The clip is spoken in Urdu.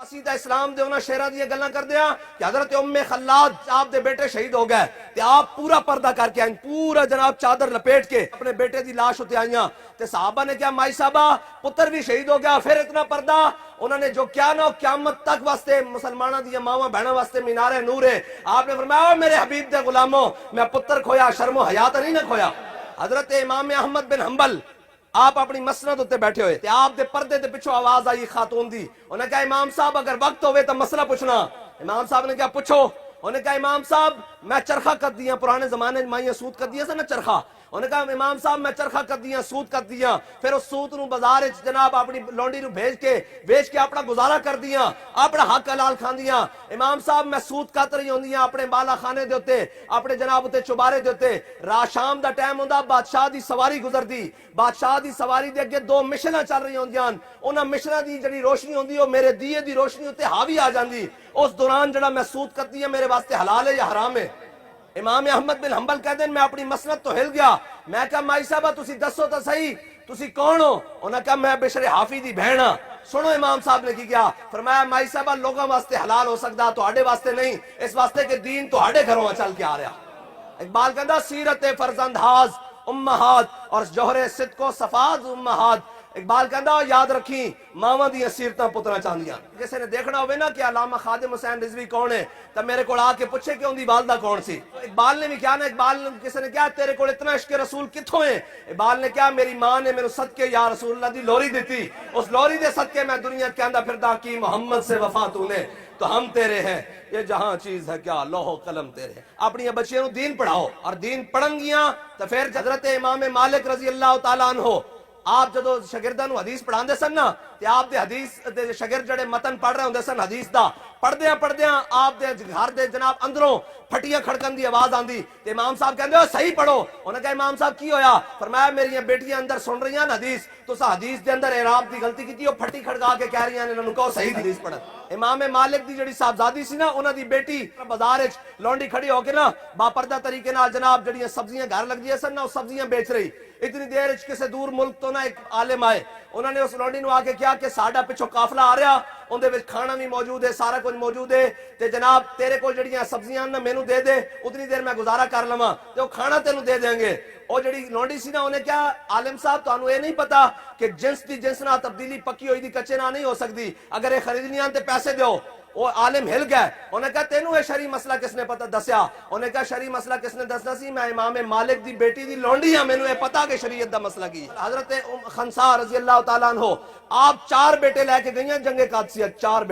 سیدھا اسلام دے انہاں شیراں دی گلاں کر دیا کہ حضرت ام خلاد آپ دے بیٹے شہید ہو گئے تے آپ پورا پردہ کر کے آئیں، پورا جناب چادر لپیٹ کے اپنے بیٹے دی لاش ہوتے آئیاں تے صحابہ نے کیا مائی صاحبہ پتر بھی شہید ہو گیا، پھر اتنا پردہ انہوں نے جو کیا نا قیامت تک واسطے مسلمانہ دی ماواں بہناں واسطے مینار نور ہے۔ آپ نے فرمایا میرے حبیب دے غلاموں میں پتر کھویا شرم و حیا تے نہیں نہ کھویا۔ حضرت امام احمد بن حنبل آپ اپنی مسند ہوتے بیٹھے ہوئے تے آپ دے پردے دے پچھو آواز آئی خاتون دی، انہوں نے کہا امام صاحب اگر وقت ہوئے تو مسئلہ پوچھنا۔ امام صاحب نے کہا پوچھو۔ انہوں نے کہا امام صاحب میں چرخہ کر دیا، پرانے زمانے مائیاں سود کر دیا سا نا چرخہ، انہوں نے کہا امام صاحب میں چرخہ کر دیا سود کر دیا، پھر اس سود نو بازار جناب اپنی لونڈی نو بھیج کے اپنا گزارا کر دیا، اپنا حق حلال کھان دیا۔ امام صاحب میں سود کت رہی ہوندیاں اپنے بالا خانے دے ہوتے، اپنے جناب تے چوبارے دے ہوتے، رات شام دا ٹائم ہوندا بادشاہ دی سواری گزر دی، بادشاہ دی سواری دے اگے دو مشناں چل رہی ہوندیاں، انہاں مشناں دی جڑی روشنی ہوندی او میرے دیے دی روشنی ہوتے حاوی آ جاندی، اس دوران جڑا میں سود کرتی ہے میرے واسطے حلال ہے یا حرام ہے؟ امام احمد بن حنبل کہتے ہیں میں اپنی مسند تو ہل گیا، میں کہا مائی صاحبہ تسی دسو تو صحیح تسی کون ہو؟ انہوں نے کہا میں بشر حافی دی بہن ہاں۔ سنو امام صاحب نے کی کیا فرمایا مائی صاحبہ لوگوں واسطے حلال ہو سکتا تو آڑے واسطے نہیں، اس واسطے کہ دین تو آڑے گھروں چل کے آ رہا۔ اقبال کہتا سیرت فرزند ہاز امہات اور جوہر صدق و صفات امہات۔ اقبال کہتا یاد رکھیں ماواں دیاں سیرتاں پتراں چاندیاں۔ کسی نے دیکھنا ہوئے نا کہ علامہ خادم حسین رضوی کون ہے تب میرے کو آ کے پوچھے کہ ان دی والدہ کون سی۔ اقبال نے بھی کیا نا اقبال کسی نے کیا تیرے کو اتنا عشق رسول کتھوں ہے؟ اقبال نے کیا میری ماں نے میرے صدقے یا رسول اللہ دی لوری دیتی، اس لوری دے صدقے میں دنیا کے اندر پھردا کی محمد سے وفا تو نے تو ہم تیرے ہیں، یہ جہاں چیز ہے کیا لوح و قلم تیرے ہیں۔ اپنی بچیوں دین پڑھاؤ اور دین پڑھن گیاں تو پھر حضرت امام مالک رضی اللہ تعالیٰ عنہ آپ جدو شاگرداں نو حدیث پڑھان دے سن نا تے آپ دے حدیث دے شاگرد جڑے متن پڑھ رہے ہوندے سن حدیث دا پڑھدیاں آپ دے گھر دے جناب اندروں پھٹیاں کھڑکن دی آواز آندی تے امام صاحب کہندے ہو صحیح پڑھو۔ انہوں نے کہا امام صاحب کی ہویا؟ فرمایا میری بیٹیاں اندر سن رہی ہیں حدیث تو سا حدیث دے اندر اعراب دی غلطی کیتی او پھٹی کھڑکا کے کہہ رہی ہیں انہوں نے کہو صحیح حدیث پڑھن۔ امام مالک دی جڑی صاحبزادی سی نا انہاں دی بیٹی بازار وچ لونڈی کھڑی ہو کے نا باپردہ طریقے نال جناب جڑیاں سبزیاں گھر لگ دیاں سن نا او سبزیاں بیچ رہی، اتنی دیر وچ کسے دور ملک تو نا ایک عالم آئے، انہوں نے اس لونڈی نو آ کے کیا کہ ساڈا پچھو قافلہ آ رہا ان دے وچ کھانا بھی موجود ہے سارا کچھ موجود ہے تے جناب تیرے کو جڑیاں سبزیاں نا مینوں دے دے اتنی دیر میں گزارا کر لواں تے وہ کھانا تینوں دے دیں گے۔ اور جڑی لونڈی سی نا انہیں کیا عالم صاحب تانوں یہ نہیں پتا کہ جنس دی جنس نہ تبدیلی پکی ہوئی دی کچے نہ نہیں ہو سکتی، اگر یہ خریدنی آن تے پیسے دیو۔ وہ عالم ہل گئے، انہوں نے کہا تینوں یہ شرعی مسئلہ کس نے پتہ دسیا؟ انہوں نے کہا شرعی مسئلہ کس نے دسنا سی؟ میں امام مالک دی بیٹی دی لونڈی ہاں، مینوں یہ پتا کہ شریعت دا مسئلہ کی۔ حضرت خنسا رضی اللہ تعالیٰ عنہ آپ 4 بیٹے لے کے گئی ہیں جنگ قادسیہ، 4 بیٹے۔